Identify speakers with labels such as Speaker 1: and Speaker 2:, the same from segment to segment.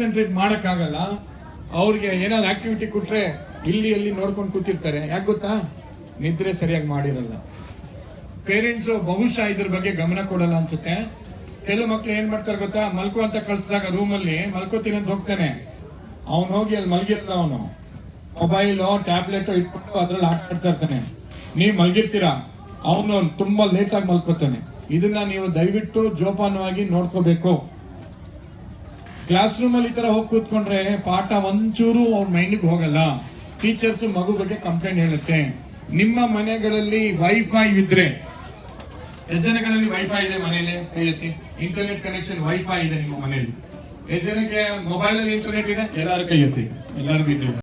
Speaker 1: Concentrate ಮಾಡಕ್ಕಾಗಲ್ಲ. ಅವ್ರಿಗೆ ಏನಾದ್ರು ಆಕ್ಟಿವಿಟಿ ಕೊಟ್ರೆ ಇಲ್ಲಿ ಅಲ್ಲಿ ನೋಡ್ಕೊಂಡು ಕೂತಿರ್ತಾರೆ. ಯಾಕೆ ಗೊತ್ತಾ? ನಿದ್ರೆ ಸರಿಯಾಗಿ ಮಾಡಿರಲ್ಲ. ಪೇರೆಂಟ್ಸ್ ಬಹುಶಃ ಇದ್ರ ಬಗ್ಗೆ ಗಮನ ಕೊಡಲ್ಲ ಅನ್ಸುತ್ತೆ. ಕೆಲವು ಮಕ್ಳು ಏನ್ ಮಾಡ್ತಾರೆ ಗೊತ್ತಾ? ಮಲ್ಕೋ ಅಂತ ಕಳ್ಸಿದಾಗ ರೂಮಲ್ಲಿ ಮಲ್ಕೋತೀನಿ ಅಂತ ಹೋಗ್ತಾನೆ. ಅವ್ನು ಹೋಗಿ ಅಲ್ಲಿ ಮಲ್ಗಿರ್ತ, ಅವನು ಮೊಬೈಲು ಟ್ಯಾಬ್ಲೆಟ್ ಇಟ್ಕೊಂಡು ಅದ್ರಲ್ಲಿ ಆಟ ಆಡ್ತಾ ಇರ್ತಾನೆ. ನೀವು ಮಲ್ಗಿರ್ತೀರಾ, ಅವನು ತುಂಬಾ ಲೇಟಾಗಿ ಮಲ್ಕೋತಾನೆ. ಇದನ್ನ ನೀವು ದಯವಿಟ್ಟು ಜೋಪಾನವಾಗಿ ನೋಡ್ಕೋಬೇಕು. ಕ್ಲಾಸ್ ರೂಮ್ ಅಲ್ಲಿ ಈ ತರ ಹೋಗಿ ಕೂತ್ಕೊಂಡ್ರೆ ಪಾಠ ಒಂಚೂರು ಅವ್ರ ಮೈಂಡಿಗೆ ಹೋಗಲ್ಲ. ಟೀಚರ್ಸ್ ಮಗು ಬಗ್ಗೆ ಕಂಪ್ಲೇಂಟ್ ಹೇಳುತ್ತೆ. ನಿಮ್ಮ ಮನೆಗಳಲ್ಲಿ ವೈಫೈ ಇದ್ರೆ, ಎಷ್ಟು ಜನಗಳಲ್ಲಿ ವೈಫೈ ಇದೆ ಮನೆಯಲ್ಲಿ ಕೈ ಎತ್ತಿ? ಇಂಟರ್ನೆಟ್ ಕನೆಕ್ಷನ್ ವೈಫೈ ಇದೆ ನಿಮ್ಮ ಮನೆಯಲ್ಲಿ? ಎಷ್ಟು ಜನಕ್ಕೆ ಮೊಬೈಲ್ ಅಲ್ಲಿ ಇಂಟರ್ನೆಟ್ ಇದೆ? ಎಲ್ಲರೂ ಕೈ ಎತ್ತಿ. ಎಲ್ಲರಿಗೂ ಇದೆ.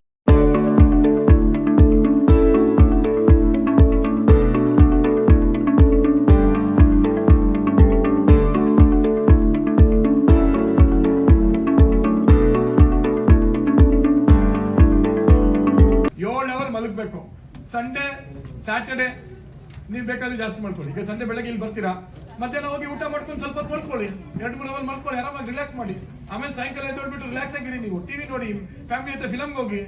Speaker 1: ಮಲಗಬೇಕು. ಸಂಡೇ ಸ್ಯಾಟರ್ಡೆ ನೀವು ಬೇಕಾದ್ರೆ ಜಾಸ್ತಿ ಮಾಡ್ಕೊಳ್ಳಿ. ಈಗ ಸಂಡೇ ಬೆಳಗ್ಗೆ ಇಲ್ಲಿ ಬರ್ತೀರಾ, ಮಧ್ಯಾಹ್ನ ಹೋಗಿ ಊಟ ಮಾಡ್ಕೊಂಡು ಸ್ವಲ್ಪ ಹೊತ್ತು ಮಲ್ಕೊಳ್ಳಿ, 2-3 ಅವರ್ ಮಲ್ಕೊಳ್ಳಿ, ಆರಾಮಾಗಿ ರಿಲ್ಯಾಕ್ಸ್ ಮಾಡಿ. ಆಮೇಲೆ ಸಾಯಂಕಾಲ ಎದ್ದೋಡ್ಬಿಟ್ಟು ರಿಲ್ಯಾಕ್ಸ್ ಆಗಿರಿ. ನೀವು ಟಿವಿ ನೋಡಿ, ಫ್ಯಾಮಿಲಿ ಜೊತೆ ಫಿಲಮ್ಗೆ ಹೋಗಿ.